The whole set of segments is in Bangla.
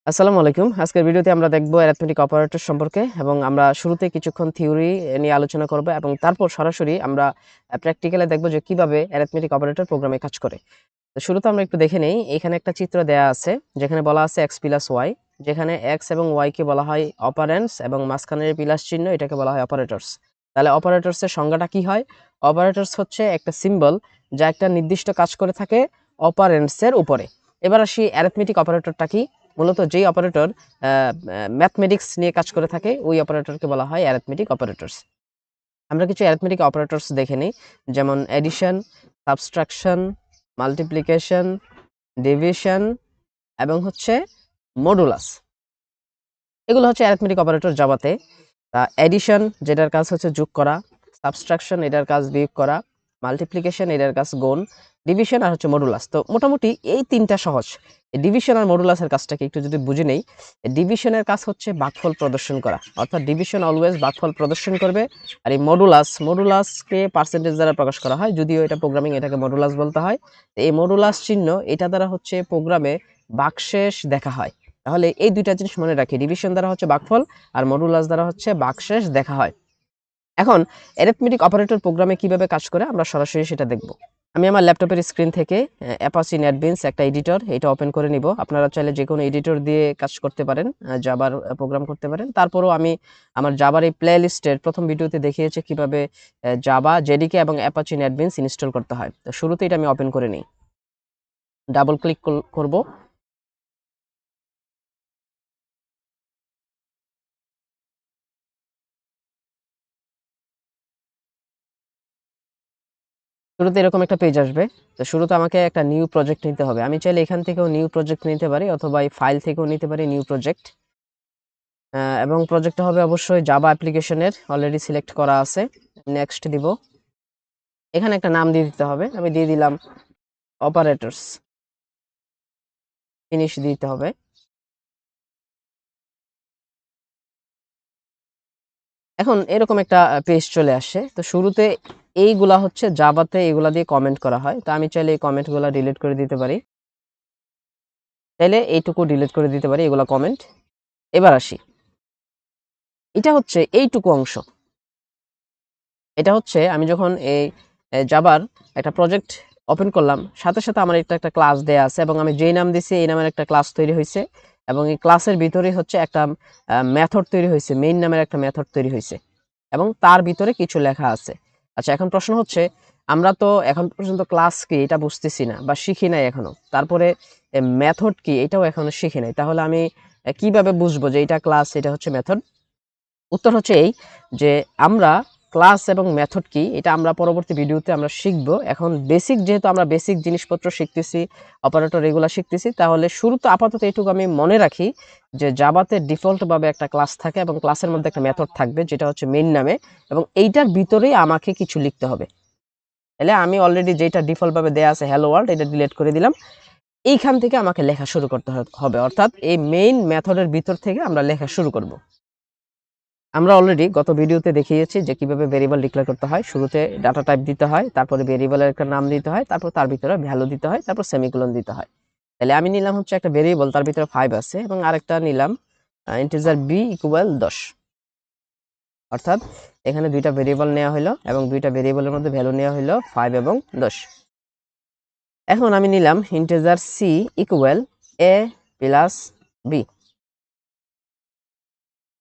আসসালামু আলাইকুম। আজকের ভিডিওতে আমরা দেখব অ্যারিথমেটিক অপারেটর সম্পর্কে এবং আমরা শুরুতে কিছুক্ষণ থিওরি নিয়ে আলোচনা করব এবং তারপর সরাসরি আমরা প্র্যাকটিক্যালে দেখব যে কিভাবে অ্যারিথমেটিক অপারেটর প্রোগ্রামে কাজ করে। তো শুরুতে আমরা একটু দেখে নেই। এখানে একটা চিত্র দেয়া আছে যেখানে বলা আছে x + y, যেখানে x এবং y কে বলা হয় অপারেন্ডস এবং মাঝখানের প্লাস চিহ্ন এটাকে বলা হয় অপারেটরস। তাহলে অপারেটরস এর সংজ্ঞাটা কি হয়? অপারেটরস হচ্ছে একটা সিম্বল যা একটা নির্দিষ্ট কাজ করে থাকে অপারেন্ডস এর উপরে। এবার আসি অ্যারিথমেটিক অপারেটরটা কি? মূলত যেই অপারেটর ম্যাথমেটিক্স নিয়ে কাজ করে থাকে ওই অপারেটরকে বলা হয় অ্যারিথমেটিক অপারেটরস। আমরা কিছু অ্যারিথমেটিক অপারেটরস দেখে নিই, যেমন এডিশন, সাবট্রাকশন, মাল্টিপ্লিকেশন, ডিভিশন এবং হচ্ছে মডুলাস। এগুলো হচ্ছে অ্যারিথমেটিক অপারেটর জাভাতে। এডিশন যেটার কাজ হচ্ছে যোগ করা, সাবট্রাকশন এটার কাজ বিয়োগ করা, মাল্টিপ্লিকেশন এটার কাজ গুণ, ডিভিশন আর হচ্ছে মডুলাস। তো মোটামুটি এই তিনটা সহজ। ডিভিশন আর মডুলাসের কাজটাকে একটু যদি বুঝে নেই, ডিভিশনের কাজ হচ্ছে ভাগফল প্রদর্শন করা, অর্থাৎ ডিভিশন অলওয়েজ ভাগফল প্রদর্শন করবে। আর এই মডুলাসকে পার্সেন্টেজ দ্বারা প্রকাশ করা হয়, যদিও এটা প্রোগ্রামিং এটাকে মডুলাস বলতে হয়। তো এই মডুলাস চিহ্ন এটা দ্বারা হচ্ছে প্রোগ্রামে ভাগশেষ দেখা হয়। তাহলে এই দুইটা জিনিস মনে রাখি, ডিভিশন দ্বারা হচ্ছে ভাগফল আর মডুলাস দ্বারা হচ্ছে ভাগশেষ দেখা হয়। এখন অ্যারিথমেটিক অপারেটর প্রোগ্রামে কিভাবে কাজ করে আমরা সরাসরি সেটা দেখব। আমি আমার ল্যাপটপের স্ক্রিন থেকে অ্যাপাচি নেটবিনস একটা এডিটর এটা ওপেন করে নিব। আপনারা চাইলে যে কোনো এডিটর দিয়ে কাজ করতে পারেন, জাভার প্রোগ্রাম করতে পারেন। তারপরেও আমি আমার জাভার এই প্লে লিস্টের প্রথম ভিডিওতে দেখিয়েছি কিভাবে জাভা, জেডিকে এবং অ্যাপাচি নেটবিনস ইনস্টল করতে হয়। তো শুরুতে এটা আমি ওপেন করে নিই, ডাবল ক্লিক করব। শুরুতে এরকম একটা পেজ আসবে। তো শুরুতে আমাকে একটা নিউ প্রজেক্ট নিতে হবে। আমি চাইলে এখান থেকেও নিউ প্রজেক্ট নিতে পারি অথবা এই ফাইল থেকেও নিতে পারি নিউ প্রজেক্ট। এবং প্রজেক্টটা হবে অবশ্যই জাভা অ্যাপ্লিকেশনের, অলরেডি সিলেক্ট করা আছে। নেক্সট দিব। এখানে একটা নাম দিয়ে দিতে হবে। আমি দিয়ে দিলাম অপারেটরস। ফিনিশ দিতে হবে। এখন এরকম একটা পেজ চলে আসে। তো শুরুতে এইগুলা হচ্ছে জাভাতে এগুলা দিয়ে কমেন্ট করা হয়। তো আমি চাইলে এই কমেন্টগুলা ডিলিট করে দিতে পারি। চাইলে এইটুকু ডিলিট করে দিতে পারি, এগুলা কমেন্ট। এবার আসি, এটা হচ্ছে এইটুকু অংশ। এটা হচ্ছে আমি যখন এই জাভার একটা প্রজেক্ট ওপেন করলাম, সাথে সাথে আমার এটা একটা ক্লাস দেয়া আছে এবং আমি যেই নাম দিছি এই নামের একটা ক্লাস তৈরি হয়েছে এবং এই ক্লাসের ভিতরেই হচ্ছে একটা মেথড তৈরি হয়েছে, মেইন নামের একটা মেথড তৈরি হয়েছে এবং তার ভিতরে কিছু লেখা আছে। আচ্ছা, এখন প্রশ্ন হচ্ছে আমরা তো এখন পর্যন্ত ক্লাস কি এটা বুঝতেছি না বা শিখি নাই এখনো, তারপরে মেথড কি এটাও এখনো শিখি নাই, তাহলে আমি কিভাবে বুঝবো যে এটা ক্লাস এটা হচ্ছে মেথড? উত্তর হচ্ছে এই যে আমরা ক্লাস এবং মেথড কি এটা আমরা পরবর্তী ভিডিওতে আমরা শিখব। এখন বেসিক, যেহেতু আমরা বেসিক জিনিসপত্র শিখতেছি, অপারেটর এগুলা শিখতেছি, তাহলে শুরুতে আপাতত এটুকু আমি মনে রাখি যে জাভাতে ডিফল্টভাবে একটা ক্লাস থাকে এবং ক্লাসের মধ্যে একটা মেথড থাকবে যেটা হচ্ছে মেইন নামে এবং এইটার ভিতরেই আমাকে কিছু লিখতে হবে। তাহলে আমি অলরেডি যেটা ডিফল্টভাবে দেয়া আছে হ্যালো ওয়ার্ল্ড, এটা ডিলিট করে দিলাম। এইখান থেকে আমাকে লেখা শুরু করতে হবে, অর্থাৎ এই মেইন মেথডের ভিতর থেকে আমরা লেখা শুরু করব। আমরা অলরেডি গত ভিডিওতে দেখিয়েছি যে কিভাবে ভেরিয়েবল ডিক্লেয়ার করতে হয়। শুরুতে ডাটা টাইপ দিতে হয়, তারপরে ভেরিয়েবলের একটা নাম দিতে হয়, তারপর তার ভিতরে ভ্যালু দিতে হয়, তারপর সেমিকোলন দিতে হয়। তাহলে আমি নিলাম হচ্ছে একটা ভেরিয়েবল, তার ভিতরে 5 আছে এবং আরেকটা নিলাম ইন্টিজার b = 10। অর্থাৎ এখানে দুইটা ভেরিয়েবল নেওয়া হলো এবং দুইটা ভেরিয়েবলের মধ্যে ভ্যালু নেওয়া হলো 5 এবং 10। এখন আমি নিলাম ইন্টিজার c = a + b,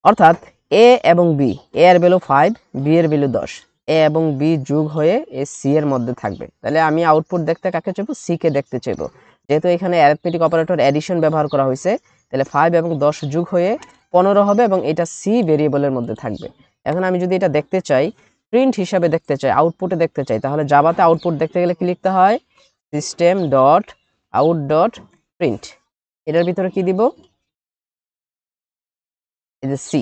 অর্থাৎ এ এবং বি, এ এর ভ্যালু 5, বি এর ভ্যালু 10, এ এবং বি যোগ হয়ে এ সি এর মধ্যে থাকবে। তাহলে আমি আউটপুট দেখতে কাকে চাইবো? সি কে দেখতে চাইবো। যেহেতু এখানে অ্যারিথমেটিক অপারেটর এডিশন ব্যবহার করা হয়েছে, তাহলে 5 এবং 10 যোগ হয়ে 15 হবে এবং এটা সি ভেরিয়েবলের মধ্যে থাকবে। এখন আমি যদি এটা দেখতে চাই, প্রিন্ট হিসাবে দেখতে চাই, আউটপুটে দেখতে চাই, তাহলে জাভাতে আউটপুট দেখতে গেলে কি লিখতে হয়? System dot out dot print. এটার ভিতরে কি দিব? এই যে সি।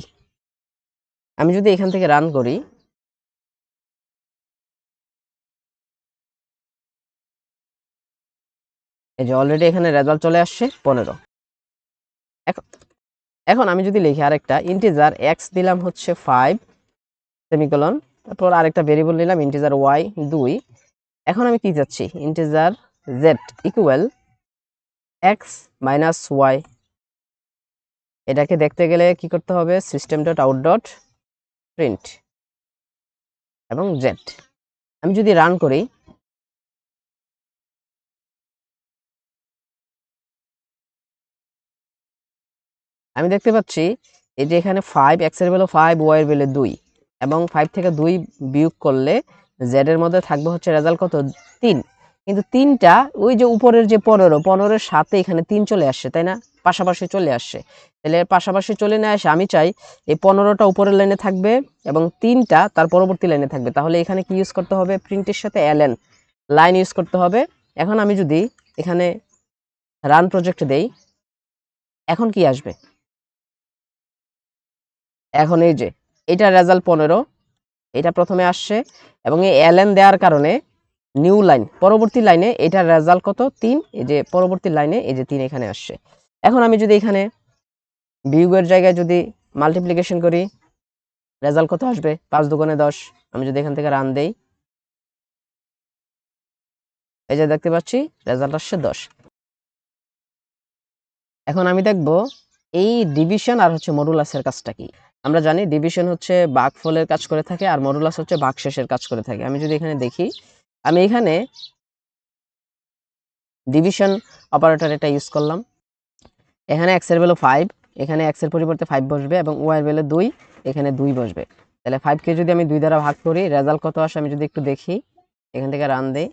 আমি যদি এখান থেকে রান করি, এই যে অলরেডি এখানে রেজাল্ট চলে আসছে 15। এখন এখন আমি যদি লিখি আরেকটা ইন্টিজার এক্স দিলাম হচ্ছে 5 সেমিকোলন, তারপর আরেকটা ভেরিয়েবল নিলাম ইন্টিজার ওয়াই 2। এখন আমি কি চাচ্ছি? Integer z equal x minus y এটাকে দেখতে গেলে কি করতে হবে, system dot out dot print এবং জেড। আমি যদি রান করি, আমি দেখতে পাচ্ছি এই যে এখানে 5, x এর ভ্যালু 5, y এর ভ্যালু 2 এবং 5 থেকে 2 বিয়োগ করলে z এর মধ্যে থাকবে হচ্ছে রেজাল্ট কত, 3। কিন্তু 3টা ওই যে উপরের যে 15 এর সাথে এখানে 3 চলে আসছে, তাই না, পাশাপাশি চলে আসছে। তাহলে পাশাপাশি চলে না আসে, আমি চাই এই 15টা উপরের লাইনে থাকবে এবং 3টা তার পরবর্তী লাইনে থাকবে। তাহলে এখানে কি ইউজ করতে হবে, প্রিন্টের সাথে ln লাইন ইউজ করতে হবে। এখন আমি যদি এখানে রান প্রজেক্ট দেই, এখন কি আসবে, এখন এই যে এটা রেজাল্ট 15, এটা প্রথমে আসছে এবং এই ln দেওয়ার কারণে নিউ লাইন পরবর্তী লাইনে এটার রেজাল্ট কত, 3। এই যে পরবর্তী লাইনে এই যে 3 এখানে আসছে। এখন আমি যদি এখানে বিয়োগের জায়গায় যদি মাল্টিপ্লিকেশন করি, রেজাল্ট কত আসবে, 5 দুগুণে 10। আমি যদি এখান থেকে রান দেই, এই যে দেখতে পাচ্ছি রেজাল্ট আসছে 10। এখন আমি দেখব এই ডিভিশন আর হচ্ছে মডুলাসের কাজটা কি। আমরা জানি ডিভিশন হচ্ছে ভাগফলের কাজ করে থাকে আর মডুলাস হচ্ছে ভাগশেষের কাজ করে থাকে। আমি যদি এখানে দেখি, আমি এখানে ডিভিশন অপারেটর এটা ইউজ করলাম। এখানে x এর ভ্যালু 5, এখানে x এর পরিবর্তে 5 বসবে এবং y এর ভ্যালু 2, এখানে 2 বসবে। তাহলে 5 কে যদি আমি 2 দ্বারা ভাগ করি, রেজাল্ট কত আসে আমি যদি একটু দেখি, এখান থেকে রান দেই,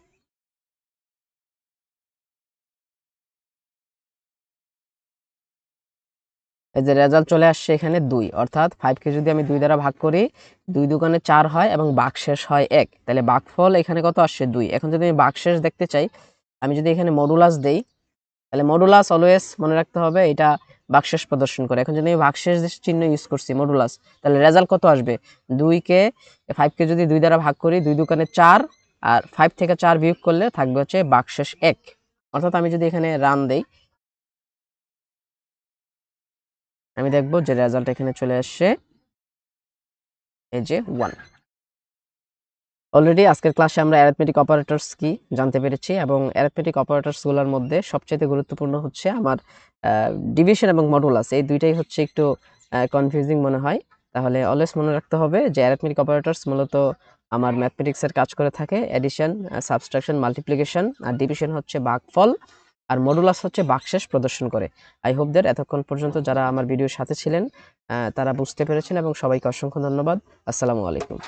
এই যে রেজাল্ট চলে আসছে এখানে 2। অর্থাৎ 5 কে যদি আমি 2 দ্বারা ভাগ করি, 2 দুগুণে 4 হয় এবং ভাগশেষ হয় 1। তাহলে ভাগফল এখানে কত আসছে, 2। এখন যদি আমি ভাগশেষ দেখতে চাই, আমি যদি এখানে মডুলাস দেই, তাহলে মডুলাস অলওয়েজ মনে রাখতে হবে এটা ভাগশেষ প্রদর্শন করে। এখন যদি আমি ভাগশেষ চিহ্ন ইউজ করছি মডুলাস, তাহলে রেজাল্ট কত আসবে, 5 কে যদি 2 দ্বারা ভাগ করি, 2 দুগুণে 4 আর 5 থেকে 4 বিয়োগ করলে থাকবে হচ্ছে ভাগশেষ 1। অর্থাৎ আমি যদি এখানে রান দেই, আমি দেখব যে রেজাল্ট এখানে চলে আসছে এই যে 1। অলরেডি আজকের ক্লাসে আমরা অ্যারিথমেটিক অপারেটরস কি জানতে পেরেছি এবং অ্যারিথমেটিক অপারেটরস গুলোর মধ্যে সবচেয়ে গুরুত্বপূর্ণ হচ্ছে আমার ডিভিশন এবং মডুলাস। এই দুইটাই হচ্ছে একটু কনফিউজিং মনে হয়। তাহলে অলওয়েজ মনে রাখতে হবে যে অ্যারিথমেটিক অপারেটরস মূলত আমার ম্যাথমেটিক্সের কাজ করে থাকে, এডিশন, সাবট্রাকশন, মাল্টিপ্লিকেশন, আর ডিভিশন হচ্ছে ভাগফল, আর মডুলাস হচ্ছে ভাগশেষ প্রদর্শন করে। আই হোপ দ্যাট এতক্ষণ পর্যন্ত যারা আমার ভিডিওর সাথে ছিলেন তারা বুঝতে পেরেছেন এবং সবাইকে অসংখ্য ধন্যবাদ। আসসালামু আলাইকুম।